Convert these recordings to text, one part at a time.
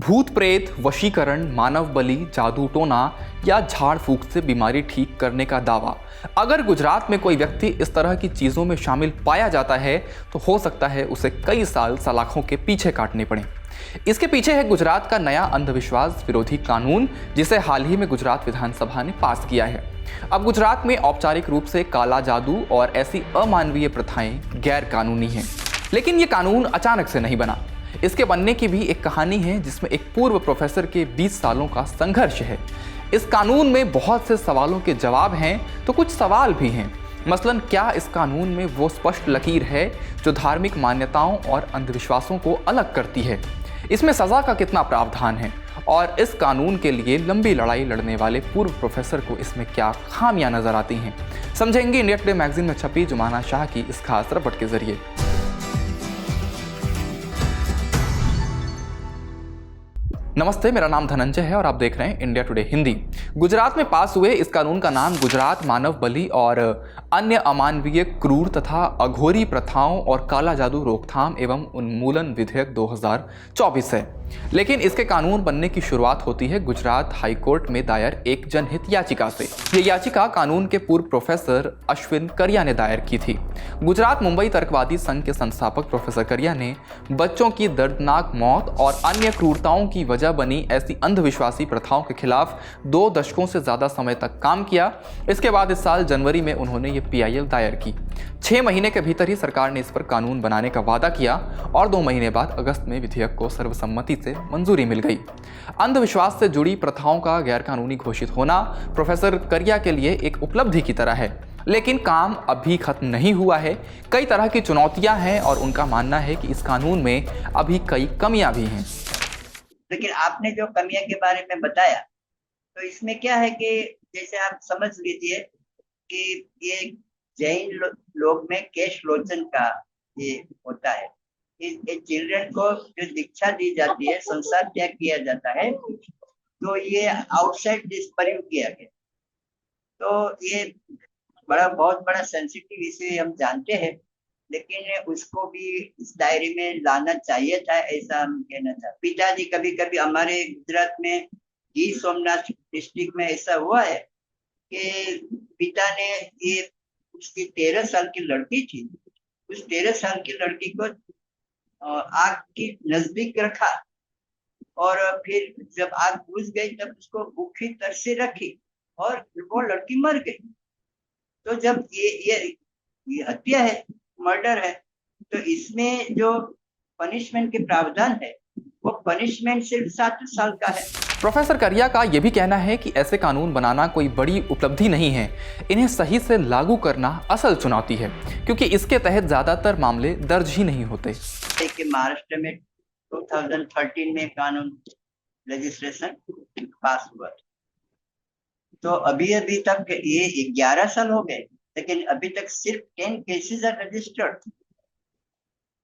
भूत प्रेत, वशीकरण, मानव बलि, जादू टोना या झाड़ फूक से बीमारी ठीक करने का दावा। अगर गुजरात में कोई व्यक्ति इस तरह की चीजों में शामिल पाया जाता है तो हो सकता है उसे कई साल सलाखों के पीछे काटने पड़े। इसके पीछे है गुजरात का नया अंधविश्वास विरोधी कानून, जिसे हाल ही में गुजरात विधानसभा ने पास किया है। अब गुजरात में औपचारिक रूप से काला जादू और ऐसी अमानवीय प्रथाएं गैर कानूनी हैं। लेकिन ये कानून अचानक से नहीं बना। इसके बनने की भी एक कहानी है, जिसमें एक पूर्व प्रोफेसर के 20 सालों का संघर्ष है। इस कानून में बहुत से सवालों के जवाब हैं तो कुछ सवाल भी हैं। मसलन, क्या इस कानून में वो स्पष्ट लकीर है जो धार्मिक मान्यताओं और अंधविश्वासों को अलग करती है? इसमें सजा का कितना प्रावधान है? और इस कानून के लिए लंबी लड़ाई लड़ने वाले पूर्व प्रोफेसर को इसमें क्या खामियां नजर आती हैं? समझेंगे इंडिया टुडे मैगजीन में छपी जुमाना शाह की इस खास रिपोर्ट के जरिए। नमस्ते, मेरा नाम धनंजय है और आप देख रहे हैं इंडिया टुडे हिंदी। गुजरात में पास हुए इस कानून का नाम गुजरात मानव बलि और अन्य अमानवीय, क्रूर तथा अघोरी प्रथाओं और काला जादू रोकथाम एवं उन्मूलन विधेयक 2024 है। लेकिन इसके कानून बनने की शुरुआत होती है गुजरात हाईकोर्ट में दायर एक जनहित याचिका से। ये याचिका कानून के पूर्व प्रोफेसर अश्विन करिया ने दायर की थी। गुजरात मुंबई तर्कवादी संघ के संस्थापक प्रोफेसर करिया ने बच्चों की दर्दनाक मौत और अन्य क्रूरताओं की वजह बनी ऐसी अंधविश्वासी प्रथाओं के खिलाफ 2 दशकों से ज्यादा समय तक काम किया। इसके बाद इस साल जनवरी में उन्होंने ये PIL दायर की। 6 महीने के भीतर ही सरकार ने इस पर कानून बनाने का वादा किया और 2 महीने बाद अगस्त में विधेयक को सर्वसम्मति से मंजूरी मिल गई। अंधविश्वास से जुड़ी प्रथाओं का गैरकानूनी घोषित होना प्रोफेसर करिया के लिए एक उपलब्धि की तरह है। लेकिन काम अभी खत्म नहीं हुआ है। कई तरह की चुनौतियां हैं और उनका मानना है कि इस कानून में अभी कई कमियां भी हैं। लेकिन आपने जो कमियां के बारे में बताया, तो इसमें क्या है कि जैसे आप समझ लीजिए कि ये जैन लोग में केश लोचन का ये होता है। इस चिल्ड्रन को जो दीक्षा दी जाती है, संसार त्याग किया जाता है, तो ये आउटसाइड दिस प्रयोग किया गया। तो ये बहुत बड़ा सेंसिटिव इशू हम जानते हैं, लेकिन उसको भी इस दायरे में लाना चाहिए था, ऐसा हम कहना चाहते। पिताजी कभी कभी हमारे गुजरात में गिर सोमनाथ डिस्ट्रिक्ट में ऐसा हुआ है कि पिता ने ये उसकी 13 साल की लड़की थी, उस 13 साल की लड़की को आग की नजदीक रखा और फिर जब आग बुझ गई तब उसको भूखी तरसे रखी और वो लड़की मर गई। तो जब ये हत्या है, मर्डर है, तो इसमें जो पनिशमेंट के प्रावधान है वो पनिशमेंट सिर्फ 7 साल का है। प्रोफेसर करिया का यह भी कहना है कि ऐसे कानून बनाना कोई बड़ी उपलब्धि नहीं है, इन्हें सही से लागू करना असल चुनौती है, क्योंकि इसके तहत ज्यादातर मामले दर्ज ही नहीं होते। महाराष्ट्र में 2013 में कानून लेजिस्लेशन पास हुआ, तो अभी तक ये 11 साल हो गए, लेकिन अभी तक सिर्फ 10 cases are registered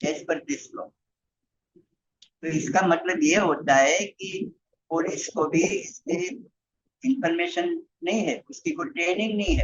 as per this law. तो इसका मतलब ये होता है कि पुलिस को भी इसकी इंफॉर्मेशन नहीं है, उसकी कोई ट्रेनिंग नहीं है।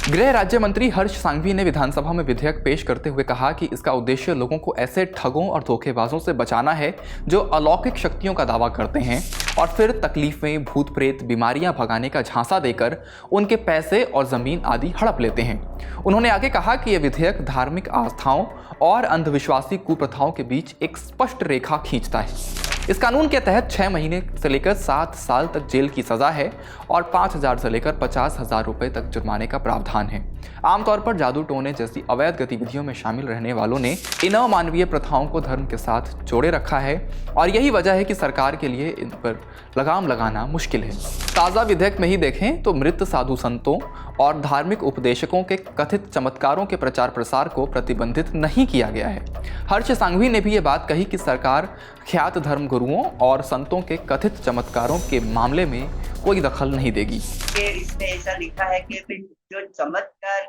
गृह राज्य मंत्री हर्ष सांघवी ने विधानसभा में विधेयक पेश करते हुए कहा कि इसका उद्देश्य लोगों को ऐसे ठगों और धोखेबाजों से बचाना है जो अलौकिक शक्तियों का दावा करते हैं और फिर तकलीफें, भूत प्रेत, बीमारियां भगाने का झांसा देकर उनके पैसे और जमीन आदि हड़प लेते हैं। उन्होंने आगे कहा कि यह विधेयक धार्मिक आस्थाओं और अंधविश्वासी कुप्रथाओं के बीच एक स्पष्ट रेखा खींचता है। इस कानून के तहत 6 महीने से लेकर 7 साल तक जेल की सजा है और 5,000 से लेकर 50,000 रुपए तक जुर्माने का प्रावधान है। आमतौर पर जादू टोने जैसी अवैध गतिविधियों में शामिल रहने वालों ने इन अमानवीय प्रथाओं को धर्म के साथ जोड़े रखा है और यही वजह है कि सरकार के लिए इन पर लगाम लगाना मुश्किल है। ताज़ा विधेयक में ही देखें तो मृत साधु संतों और धार्मिक उपदेशकों के कथित चमत्कारों के प्रचार प्रसार को प्रतिबंधित नहीं किया गया है। हर्ष सांघवी ने भी ये बात कही कि सरकार ख्यात धर्म गुरुओं और संतों के कथित चमत्कारों के मामले में कोई दखल नहीं देगी। इसमें ऐसा लिखा है कि जो चमत्कार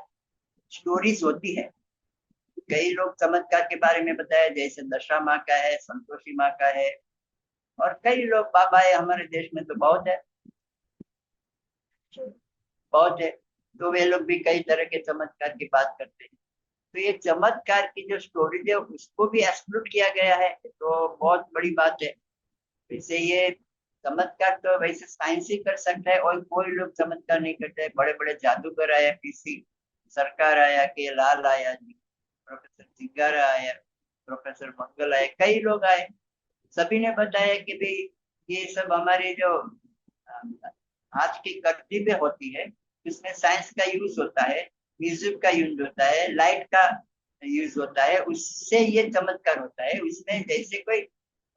स्टोरीज होती है, कई लोग चमत्कार के बारे में बताया, जैसे दशा माँ का है, संतोषी माँ का है, और कई लोग बाबा है, हमारे देश में तो बहुत है। तो वे लोग भी कई तरह के चमत्कार की बात करते हैं। तो ये चमत्कार की जो स्टोरी है उसको भी एक्सक्लूड किया गया है, तो बहुत बड़ी बात है। वैसे ये चमत्कार तो वैसे साइंस ही कर सकता है, और कोई लोग चमत्कार नहीं करते। बड़े बड़े जादूगर आया, पीसी सरकार आया, के लाल आया जी, प्रोफेसर जिग्गारा आया, प्रोफेसर मंगल आए, कई लोग आए। सभी ने बताया कि भाई ये सब हमारे जो हाथ की कर्तव्य होती है, इसमें साइंस का यूज होता है, म्यूजिक का यूज होता है, लाइट का यूज होता है, उससे ये चमत्कार होता है। उसमें जैसे कोई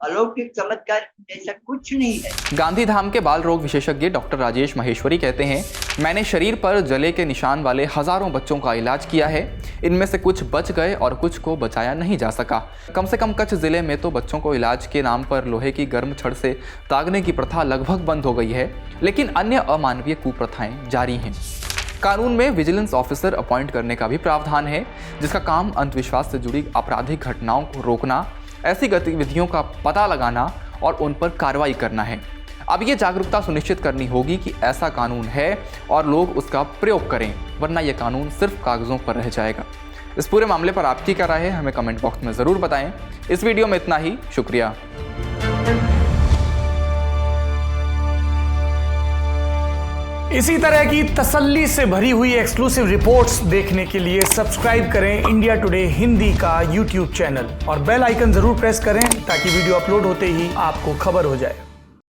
अलौकिक चमत्कार जैसा कुछ नहीं है। गांधीधाम के बाल रोग विशेषज्ञ डॉक्टर राजेश माहेश्वरी कहते हैं, मैंने शरीर पर जले के निशान वाले हजारों बच्चों का इलाज किया है। इनमें से कुछ बच गए और कुछ को बचाया नहीं जा सका। कम से कम कच्छ जिले में तो बच्चों को इलाज के नाम पर लोहे की गर्म छड़ से दागने की प्रथा लगभग बंद हो गई है, लेकिन अन्य अमानवीय कुप्रथाएं जारी हैं। कानून में विजिलेंस ऑफिसर अपॉइंट करने का भी प्रावधान है, जिसका काम अंधविश्वास से जुड़ी आपराधिक घटनाओं को रोकना, ऐसी गतिविधियों का पता लगाना और उन पर कार्रवाई करना है। अब ये जागरूकता सुनिश्चित करनी होगी कि ऐसा कानून है और लोग उसका प्रयोग करें, वरना यह कानून सिर्फ कागजों पर रह जाएगा। इस पूरे मामले पर आपकी क्या राय है, हमें कमेंट बॉक्स में ज़रूर बताएं। इस वीडियो में इतना ही, शुक्रिया। इसी तरह की तसल्ली से भरी हुई एक्सक्लूसिव रिपोर्ट्स देखने के लिए सब्सक्राइब करें इंडिया टुडे हिंदी का यूट्यूब चैनल और बेल आइकन जरूर प्रेस करें ताकि वीडियो अपलोड होते ही आपको खबर हो जाए।